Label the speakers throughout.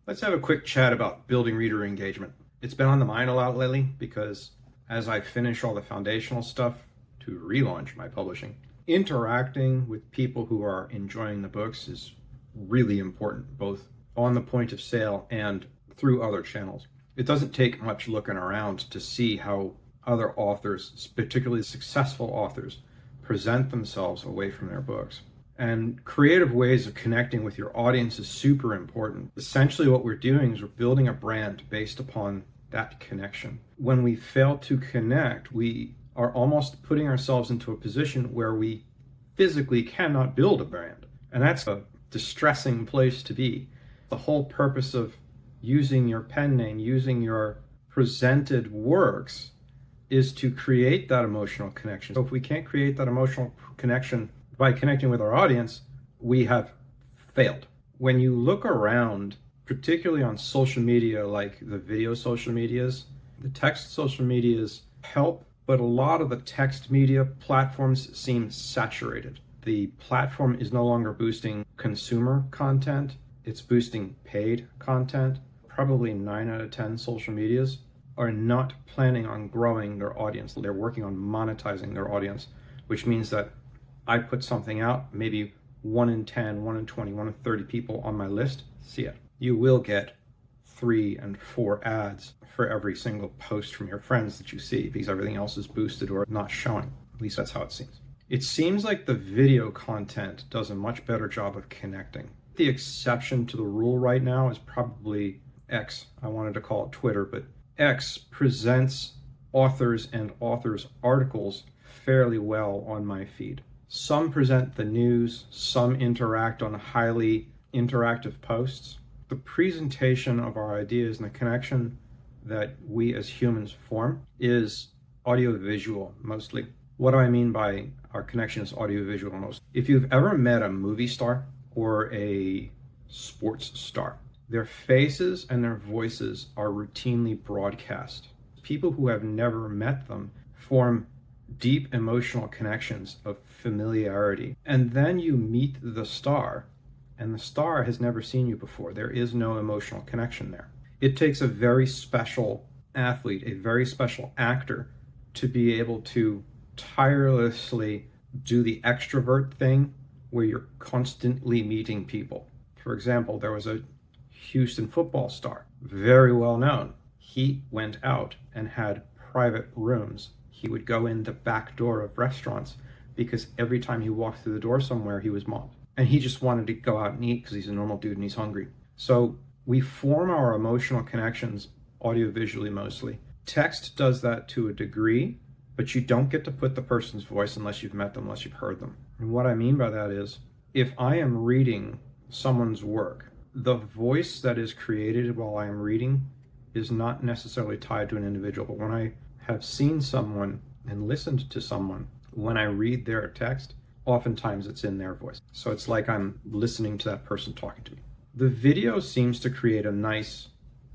Speaker 1: Let's have a quick chat about building reader engagement. It's been on the mind a lot lately because as I finish all the foundational stuff to relaunch my publishing, interacting with people who are enjoying the books is really important, both on the point of sale and through other channels. It doesn't take much looking around to see how other authors, particularly successful authors, present themselves away from their books. And creative ways of connecting with your audience is super important. Essentially what we're doing is we're building a brand based upon that connection. When we fail to connect, we are almost putting ourselves into a position where we physically cannot build a brand. And that's a distressing place to be. The whole purpose of using your pen name, using your presented works, is to create that emotional connection. So if we can't create that emotional connection by connecting with our audience, we have failed. When you look around, particularly on social media, like the video social medias, the text social medias help, but a lot of the text media platforms seem saturated. The platform is no longer boosting consumer content, it's boosting paid content. Probably 9 out of 10 social medias are not planning on growing their audience. They're working on monetizing their audience, which means that I put something out, maybe 1 in 10, 1 in 20, 1 in 30 people on my list see it. You will get 3 and 4 ads for every single post from your friends that you see because everything else is boosted or not showing. At least that's how it seems. It seems like the video content does a much better job of connecting. The exception to the rule right now is probably X. I wanted to call it Twitter, but X presents authors and authors' articles fairly well on my feed. Some present the news, some interact on highly interactive posts. The presentation of our ideas and the connection that we as humans form is audiovisual mostly. What do I mean by our connection is audiovisual mostly? If you've ever met a movie star or a sports star, their faces and their voices are routinely broadcast. People who have never met them form deep emotional connections of familiarity. And then you meet the star, and the star has never seen you before. There is no emotional connection there. It takes a very special athlete, a very special actor, to be able to tirelessly do the extrovert thing where you're constantly meeting people. For example, there was a Houston football star, very well known. He went out and had private rooms. He would go in the back door of restaurants because every time he walked through the door somewhere, he was mobbed. And he just wanted to go out and eat because he's a normal dude and he's hungry. So we form our emotional connections audiovisually mostly. Text does that to a degree, but you don't get to put the person's voice unless you've met them, unless you've heard them. And what I mean by that is, if I am reading someone's work, the voice that is created while I am reading is not necessarily tied to an individual. But when I have seen someone and listened to someone, when I read their text, oftentimes it's in their voice. So it's like I'm listening to that person talking to me. The video seems to create a nice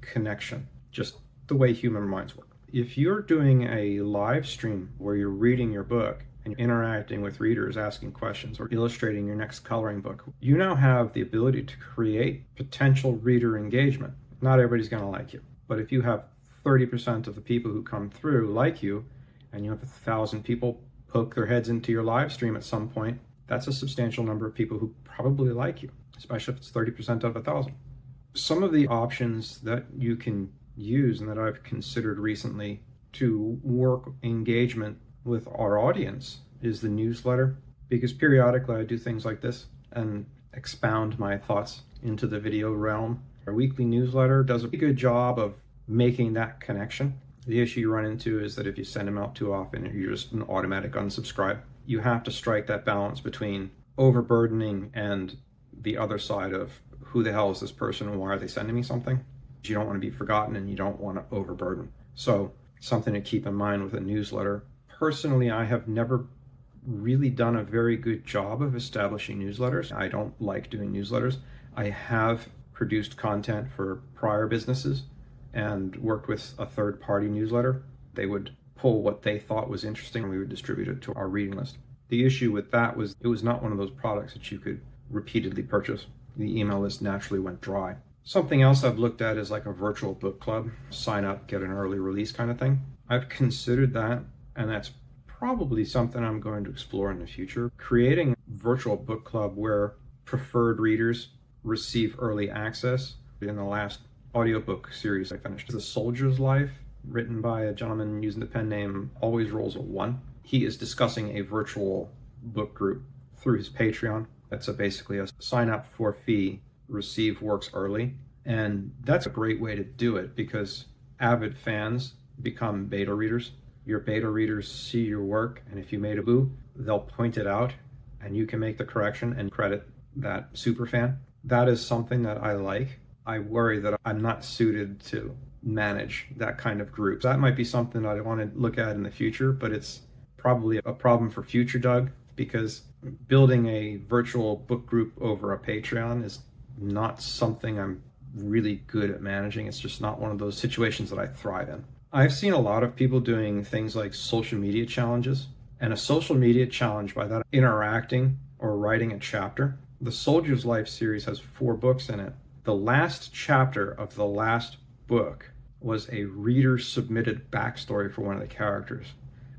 Speaker 1: connection, just the way human minds work. If you're doing a live stream where you're reading your book and interacting with readers, asking questions, or illustrating your next coloring book, you now have the ability to create potential reader engagement. Not everybody's going to like you, but if you have 30% of the people who come through like you, and you have 1,000 people poke their heads into your live stream at some point, that's a substantial number of people who probably like you, especially if it's 30% of 1,000. Some of the options that you can use and that I've considered recently to work engagement with our audience is the newsletter, because periodically I do things like this and expound my thoughts into the video realm. Our weekly newsletter does a pretty good job of making that connection. The issue you run into is that if you send them out too often, you're just an automatic unsubscribe. You have to strike that balance between overburdening and the other side of who the hell is this person and why are they sending me something? You don't want to be forgotten and you don't want to overburden. So something to keep in mind with a newsletter. Personally, I have never really done a very good job of establishing newsletters. I don't like doing newsletters. I have produced content for prior businesses and worked with a third-party newsletter. They would pull what they thought was interesting and we would distribute it to our reading list. The issue with that was it was not one of those products that you could repeatedly purchase. The email list naturally went dry. Something else I've looked at is like a virtual book club, sign up, get an early release kind of thing. I've considered that, and that's probably something I'm going to explore in the future. Creating a virtual book club where preferred readers receive early access. In the last audiobook series I finished, The Soldier's Life, written by a gentleman using the pen name Always Rolls a One. He is discussing a virtual book group through his Patreon. That's basically a sign up for fee, receive works early. And that's a great way to do it because avid fans become beta readers. Your beta readers see your work, and if you made a boo, they'll point it out and you can make the correction and credit that super fan. That is something that I like. I worry that I'm not suited to manage that kind of group. That might be something that I want to look at in the future, but it's probably a problem for future Doug, because building a virtual book group over a Patreon is not something I'm really good at managing. It's just not one of those situations that I thrive in. I've seen a lot of people doing things like social media challenges, and a social media challenge, by that interacting or writing a chapter. The Soldier's Life series has 4 books in it. The last chapter of the last book was a reader submitted backstory for one of the characters,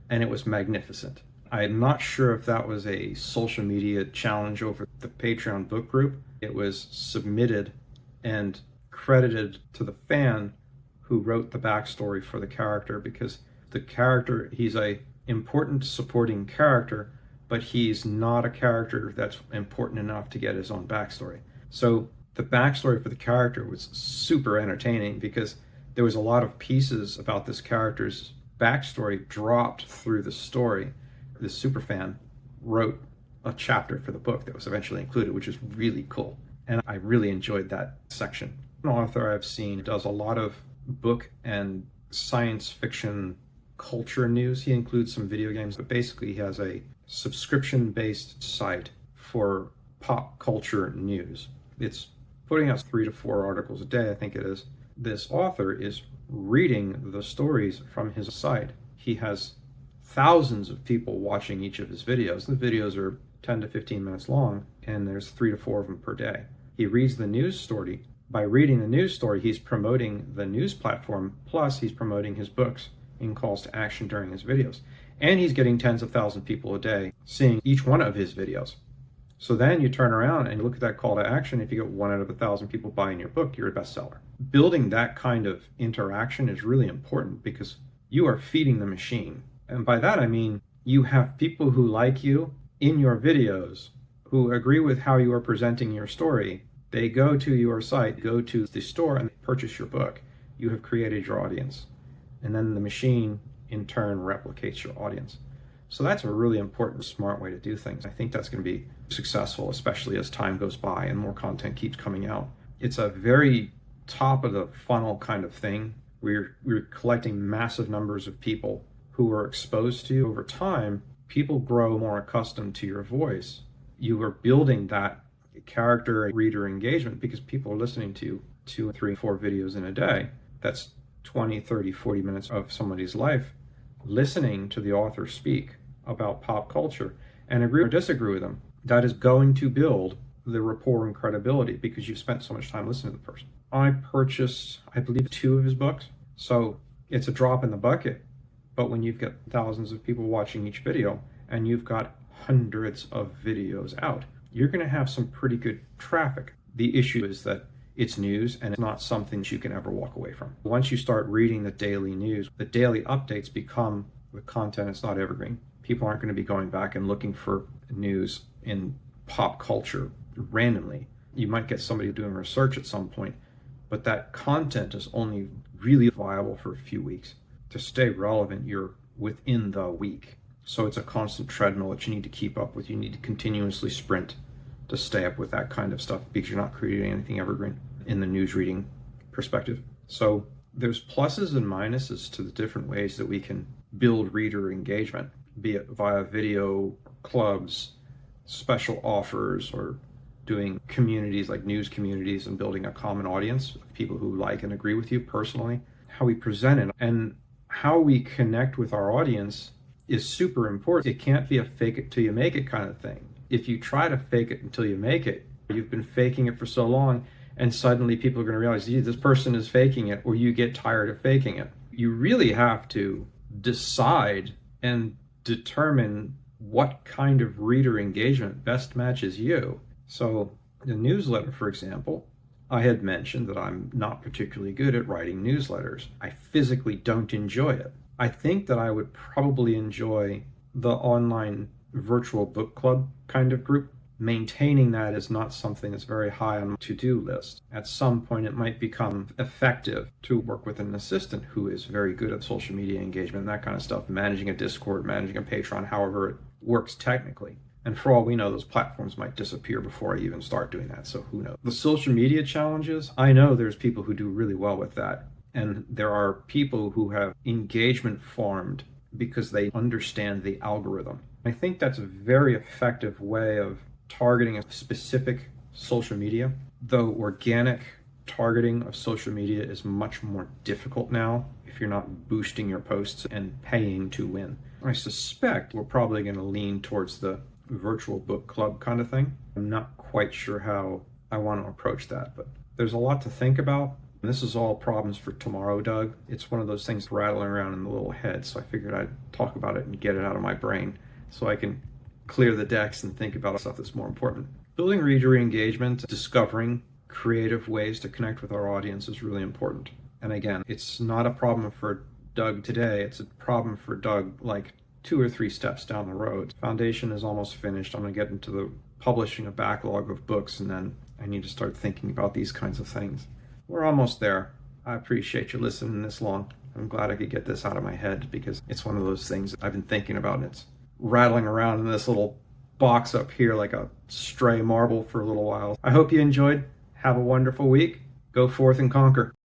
Speaker 1: and it was magnificent. I'm not sure if that was a social media challenge over the Patreon book group. It was submitted and credited to the fan who wrote the backstory for the character, because the character, he's a important supporting character, but he's not a character that's important enough to get his own backstory. So the backstory for the character was super entertaining because there was a lot of pieces about this character's backstory dropped through the story. This superfan wrote a chapter for the book that was eventually included, which is really cool. And I really enjoyed that section. An author I've seen does a lot of book and science fiction culture news. He includes some video games, but basically he has a subscription-based site for pop culture news. It's putting out 3 to 4 articles a day, I think it is. This author is reading the stories from his site. He has thousands of people watching each of his videos. The videos are 10 to 15 minutes long, and there's 3 to 4 of them per day. He reads the news story. By reading the news story, he's promoting the news platform, plus he's promoting his books in calls to action during his videos. And he's getting tens of thousands of people a day seeing each one of his videos. So then you turn around and you look at that call to action. If you get 1 out of 1,000 people buying your book, you're a bestseller. Building that kind of interaction is really important because you are feeding the machine. And by that I mean you have people who like you in your videos, who agree with how you are presenting your story. They go to your site, go to the store, and purchase your book. You have created your audience. And then the machine, in turn, replicates your audience. So that's a really important, smart way to do things. I think that's going to be successful, especially as time goes by and more content keeps coming out. It's a very top of the funnel kind of thing. We're collecting massive numbers of people who are exposed to you. Over time, people grow more accustomed to your voice. You are building that character reader engagement because people are listening to 2, 3, 4 videos in a day. That's 20, 30, 40 minutes of somebody's life listening to the author speak about pop culture and agree or disagree with them. That is going to build the rapport and credibility because you've spent so much time listening to the person. I purchased, I believe, 2 of his books. So it's a drop in the bucket. But when you've got thousands of people watching each video and you've got hundreds of videos out, you're going to have some pretty good traffic. The issue is that it's news and it's not something you can ever walk away from. Once you start reading the daily news, the daily updates become the content. It's not evergreen. People aren't going to be going back and looking for news in pop culture randomly. You might get somebody doing research at some point, but that content is only really viable for a few weeks. To stay relevant, you're within the week. So it's a constant treadmill that you need to keep up with. You need to continuously sprint to stay up with that kind of stuff because you're not creating anything evergreen in the news reading perspective. So there's pluses and minuses to the different ways that we can build reader engagement, be it via video clubs, special offers, or doing communities like news communities and building a common audience of people who like and agree with you personally. How we present it and how we connect with our audience is super important. It can't be a fake it till you make it kind of thing. If you try to fake it until you make it, you've been faking it for so long And suddenly people are going to realize, "Gee, this person is faking it," or you get tired of faking it. You really have to decide and determine what kind of reader engagement best matches you. So the newsletter, for example, I had mentioned that I'm not particularly good at writing newsletters. I physically don't enjoy it. I think that I would probably enjoy the online virtual book club kind of group. Maintaining that is not something that's very high on my to-do list. At some point, it might become effective to work with an assistant who is very good at social media engagement and that kind of stuff, managing a Discord, managing a Patreon, however it works technically. And for all we know, those platforms might disappear before I even start doing that, so who knows. The social media challenges, I know there's people who do really well with that. And there are people who have engagement formed because they understand the algorithm. I think that's a very effective way of targeting a specific social media, though organic targeting of social media is much more difficult now if you're not boosting your posts and paying to win. I suspect we're probably going to lean towards the virtual book club kind of thing. I'm not quite sure how I want to approach that, but there's a lot to think about. This is all problems for tomorrow, Doug. It's one of those things rattling around in the little head, so I figured I'd talk about it and get it out of my brain so I can clear the decks and think about stuff that's more important. Building reader engagement, discovering creative ways to connect with our audience is really important. And again, it's not a problem for Doug today. It's a problem for Doug like 2 or 3 steps down the road. Foundation is almost finished. I'm going to get into the publishing a backlog of books, and then I need to start thinking about these kinds of things. We're almost there. I appreciate you listening this long. I'm glad I could get this out of my head because it's one of those things I've been thinking about, and it's rattling around in this little box up here like a stray marble for a little while. I hope you enjoyed. Have a wonderful week. Go forth and conquer.